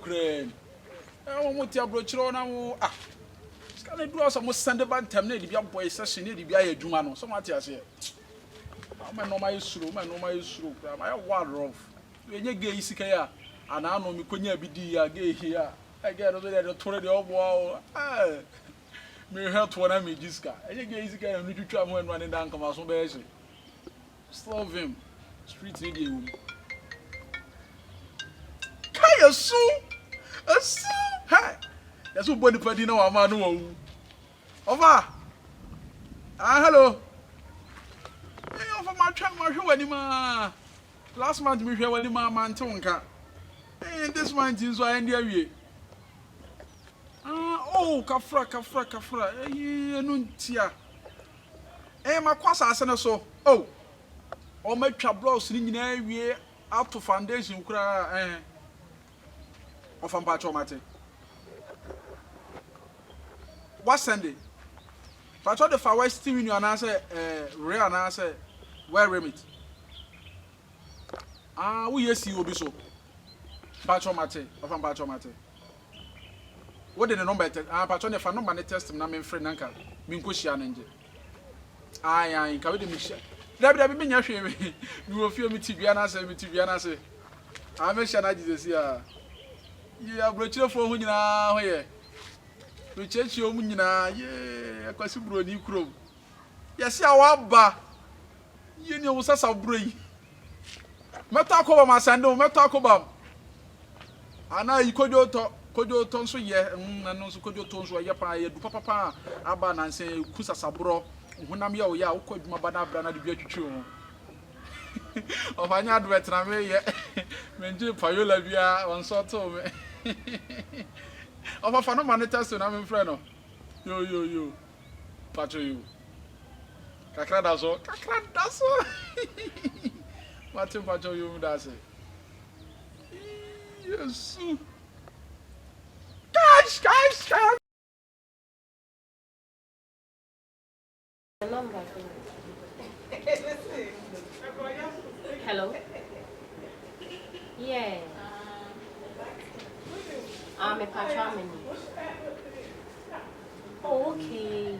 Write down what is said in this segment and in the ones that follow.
Ukraine. I want to abrochiro na mo ah. Can I do us almost send about time na di bia boy session na di bia adwuma no. So what ase. My normal isuru, my normal isuru. My ward rough. We nye gay sika ya. Ana no mi konya bi di ya gay here. I get no dey tore the obo. Ah. Me help one me jiska. Enye gay sika ya no twitwa mo enu dan kama so be ese. Slove him. Street ni dey wum. Kaya su. Asu. Hey. Yaso body padi na wa ma no wu. Over. Ah hello. Hey over my track my hwe wani ma. Last month me hwe wani ma man tonka. Hey this month is why end awie. Ah oh kafra. Eh enu ntia. Eh makwasa ase ne so. Oh. O matwa blocks ni nyina awie out to foundation kura of ampacho mate. What Sunday? But all the far west team you answer real answer where remit. Ah, we yes you will be so. Pacho mate, of ampacho mate. What did the number patron if I no man test him na me friend nanka. Minko shia nje. Aye, ka we de me share. Dabi me nya hwe me. You will feel me tibia na say. I me share na Jesus here. You are brochire for hu nyina ho ye. We chechi omu nyina ye akwasi bro ni krom. Yesi awaba. Ye ni osasa bro yi. Meto akoba ma sande meto akoba. Ana ikojo to nso ye na no nso kojo to nso ye pa ye du papa aba na nse kusasa bro. Hunam ya o ya ukwaduma bana abra na de bi atwitwi ho. Ofanya advert na me ye. Menje payola bia on so to me. Ofa no man test na me friend no. Yo. Pacho you. Kakra da so. Martin pacho you da se. Yes. Guys. Number. Hello. Yeah. I'm a patron. Oh, okay.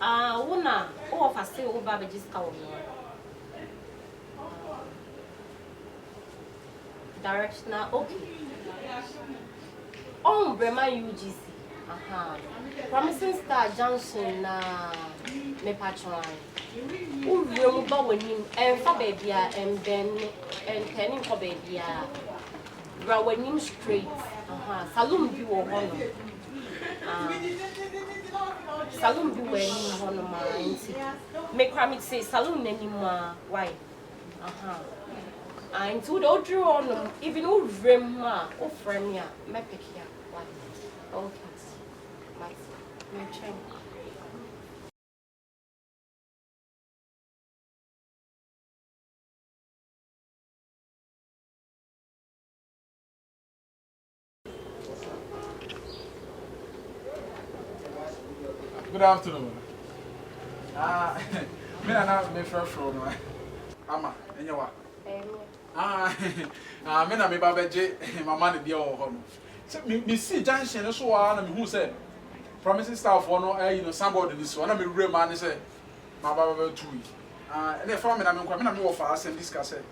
Una. Oh, if I say over, but just come. Directional. Okay. Oh, Brema UGC. Promising Star Junction na me patron. Who remember when him and for baby and then and turning for baby when him straight. Saloon view or one. Saloon view when him one of my make Ramit say saloon anymore. Why? And to the draw on even old Rema or Fremia, my pick here. Why? Okay. Good afternoon. Me na me friend from Ama, enyewa. Me na me ba beje mama ne dia wo ho no. Se me see junction so wa na me hu say promising staff for no you know somebody this one na me wure man say ma ba 2 weeks. And the farm na me kwa me na me wo fa asem discuss say.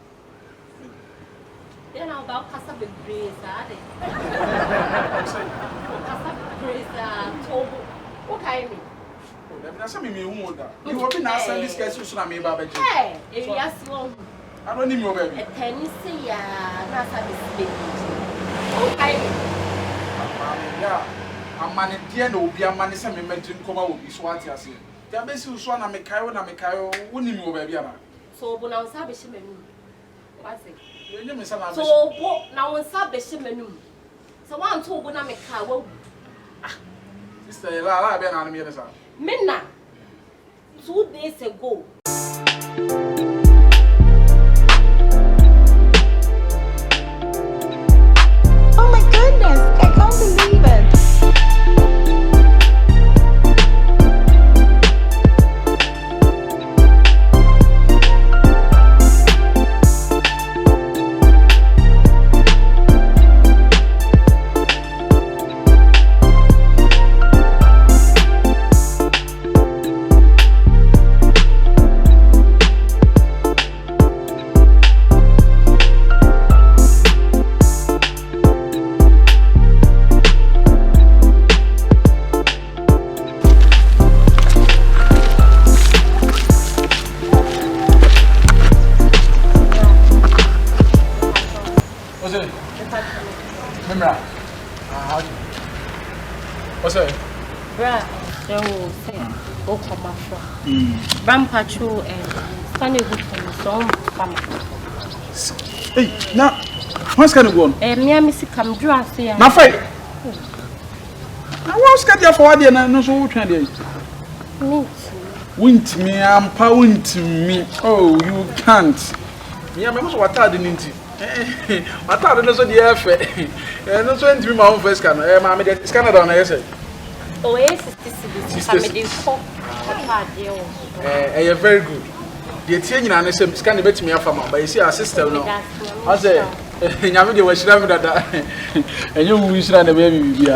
You know about Casa Bebreza, Casa Bebreza, Tobo. What kind of? Na say me hu da. You will be na asem discuss so na me ba beje. Hey, area small. I don't need your baby. A tennis ya na sabi baby. What kind of? Yeah. Amane dia na obi amane se me medin koma obi so ati ase. Dia be si so na me kayo woni mi wo ba bia na. So bo na unsa be shemenu. What's it? Yenye me sa na be. So bo na unsa be shemenu. So wan to bo na me ka wa. Sister la be na me sa. Menna 2 days ago. Oh my goodness, I can't believe it. Oh, say, oh, come on, Grandpatrol and Stanley good for me, so Hey, now, what's going to go on? Me, Missy, come draw, say, my fight. I was getting for idea and no so trying to wint me, I'm pound to me. Oh, you can't. Me, I'm also what I didn't. I thought it was the effort. And no so into my own first scanner. Mamma, it's Canada on I said. Oh, yes, this is very good. The change and I said, scan bet me from but you see our sister now. I say, Yamidi was sure that and you wish that the baby.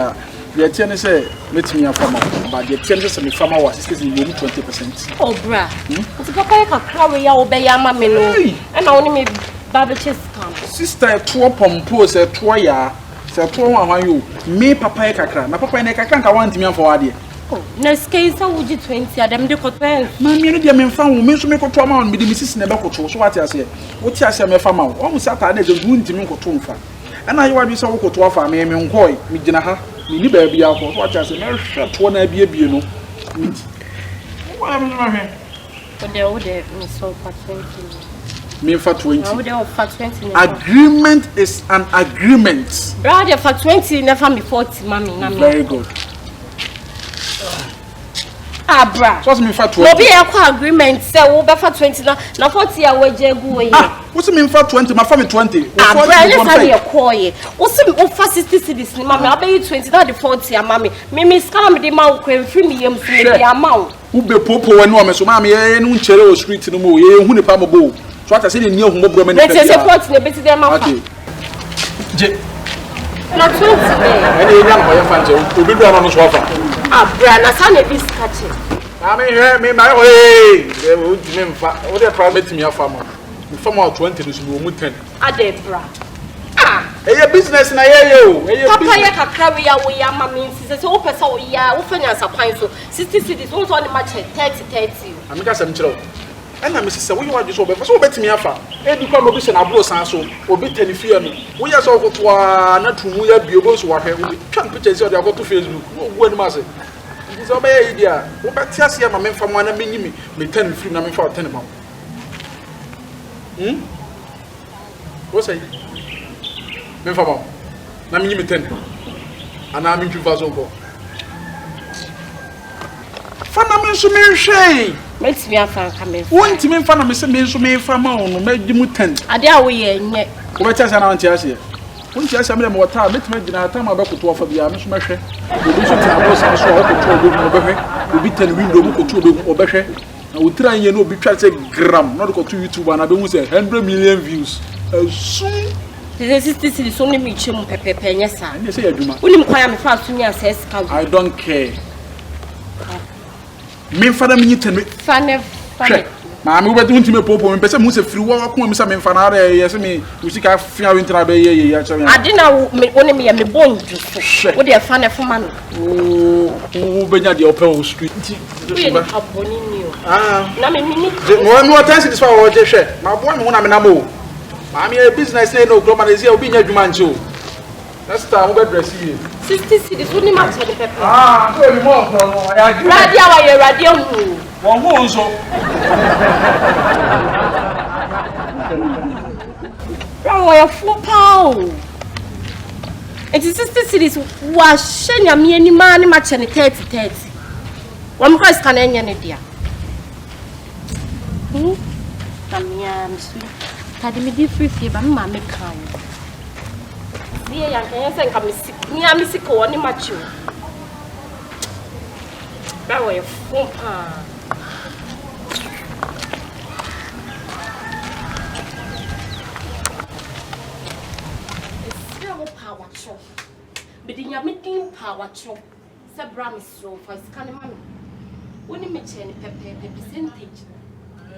The tennis say, let me a farmer, but the tennis and the farmer was 20%. Oh, bra. It's a papa carry out by Yamamino, and only me Babaches come. Sister, 2 pompos, a 2 year, so 2 you, me papa cacra, my papa and I can't want me for idea. Oh, next case, I would you 20 at them, the cotton. Mammy, dear man, found me to make a trauma on me, the Mrs. Nebaco, so what I say, what I say, my farmer, almost Saturday, the wound to me for Tumfa. And I want to be so to offer me and Coy, Midinaha. Ni baby out for what I say, no shot one I be a no. What happened to my hand? But they all there, Miss for 20. Me for 20. For 20. Agreement is an agreement. Brother, for 20, never me 40, mammy. Very good. Ah, bra. So me for 20. No be a agreement, say over for 20 now 40 away go. Ah, what's me for 20? My family 20. Ah, bra, let's have your call. What's me over 60 cities, mammy? I pay you 20, not the 40, mammy. Me scam the mouth when free me the amount. Who be popo when no me so mammy no chere street no mo ye hu ne pa mo go. So I say the new home bro me. Let's support the bit them out. Okay. Je. Not 20. And you young boy fan je. Obi do no so afa. Ah, bra, na sa na bi skache. I mean, hear me, my way. They would name what they promised me a farmer. The farmer 20 is 10. Adebra. Ah, a business na yo. Papa ya kakra we ya mammy says so person ya wo fanya sapan so 60 cities won so on the match 30. I make some chiro. And I Mrs. We want you so be so bet me afa. E du kwa mo bi se na bro san so obi tani fie no. Wo ya so to na tumu ya biobo so wa hwe. Twan pictures o dey go to Facebook. Wo ni ma say. So be idea. Wo bet ya se ma me fa mo na me nyimi. Me tan free na me fa 10 ma. What say? Me fa mo. Na me nyimi 10. Ana me twa so go. Fana me so me hwe. Let me afa come. Won't me fana me se me so me fa ma no me di mu 10. Ade a wo ye nye. Wo bet ya se na wan ti ase. Won't you say me mo ta met me gina ta ma be koto ofa bia me so me hwe. Obi so ta bo san so o koto obi mo be hwe. Obi ten window mo koto obi mo be hwe. Na wo tira nye no obi twa say gram no koto YouTube na be hu say 100 million views. Soon the 60 cities only me chemu pepepe nya sa. I say adwuma. Unim kwa ya me fa so nya sa esika. I don't care. Me fada me nyita me Fane. Ma me wobet untime popo me pese mu se firi wo ko me sa me fana ara ye se me usika fia wintra be ye ya che me. Ade na woni me ya me bonju so. Wo de fane foma no. Wo benya de open street. We ni aboni ni o. Ah. Na me mini. Mo no attention this one wo je hwe. Ma bo me ho na me na mo. Ma me business say no global is here obi nya adwuma nche o. Next time we dress here. 60 cities woni ma che de pepe. Ah, so me mo for no. Radio wa ye radio hu. Won ho nso. Wa ya fu pao. It is 60 cities wa shenya me ani ma ni ma che ne 30. Wa mo cross kan enya ne dia. Tamia msu. Tadi me di free fee ba ma me kan. Dia yang kaya sen ka mi amisi ko ni macho. Ba wa fu pa. Bidi nyame din power chop se bra me so for scan man woni me che ne pepe percentage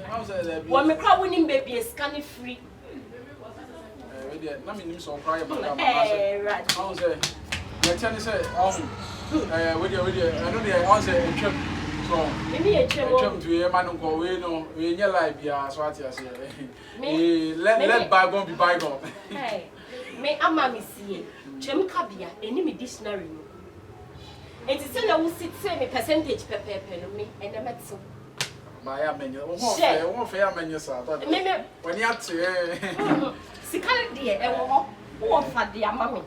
How say that? wo me kra woni baby scan free we dey na me nim so cry about that right how say ya tell say we dey I know dey how say twem so me e twem to e man ko we no we nya live ya so ati ase let bygone be bygone hey me ama me see twem kabia eni me dictionary no It is still a sit me percentage per me and a metso. My menu, won't fair menu, sir. When you have to, see, dear, and what for dear mammy?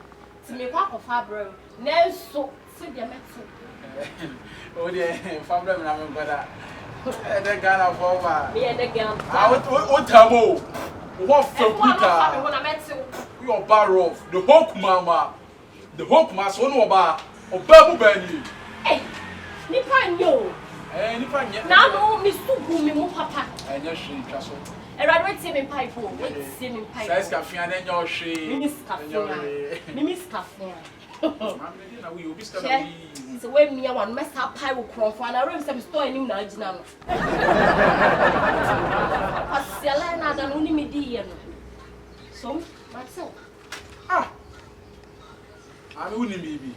To me, papa Fabro, no so, sit the metso. Oh, dear, family, I'm better. The gun of over. Me and the girl. What taboo? What for Peter? When I met you, your barrow, the hook, mamma. The hook must one over. O babu bani. Hey, nipa nyo. Nipa nya. Na no mi sugu mi mu papa. Enya hwe twaso. Erade we tie me pipe o. We tie me pipe. Size kafia na enya hwe. Minis kafia. Minis kafia. Mamma na we obi ska na we. So we me one mess up pipe crofo na room some store enim na agina no. Asiala na da no ni me di ye no. So, myself. Ah. Ami woni bibi.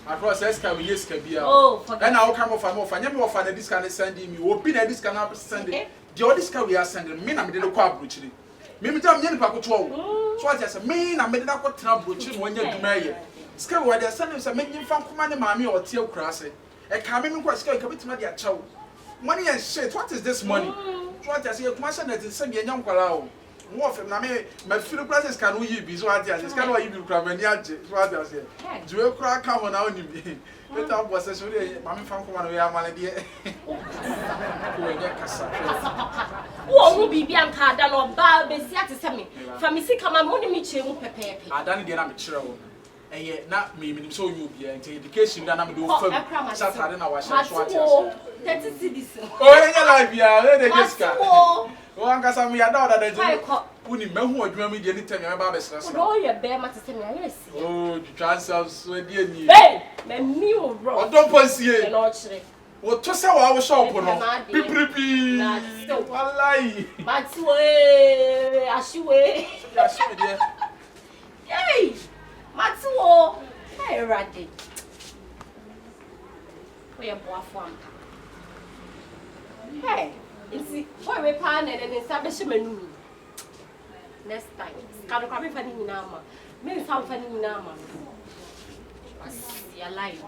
Across Eska we yes kabia. Oh, and now come off and off. I never offer this kind of sending me. Open this kind of sending. The other sky we are sending me. I'm the local bruching. Maybe tell me any pack of 12. So I just mean I made that what trouble when you're to marry. Sky where they're sending some making from command mammy or teal crossing. A coming quite sky commit to my dear child. Money and shit. What is this money? So I just say, commercial that is sending a young color. More from my few classes can we be so I just can't what you do from any other. So I just say, do you crack come on out? But I was actually mammy from one way I'm my dear. Who will be Bianca than or Bob is yet to send me from Missy come and money me chill pepe. I don't get a mature. And yet, not me, so you be an education that I'm doing for Saturday. I was shot. That's a citizen. Oh, in your life, yeah, let it just go. One can some ya daughter that they wouldn't know who dream me anytime about business. Oh, your bear must say, yes. Oh, the transfer so dear. Hey, me mule bro. Don't push ye. What to say? I was shop on Pipi. Lie. But way, as you way. Yay, Matsuo. Hey, Raddy. We are boy. Hey. It's why we plan and establish a menu. Next time, can you come funny nama? Maybe some funny nama. You're lying.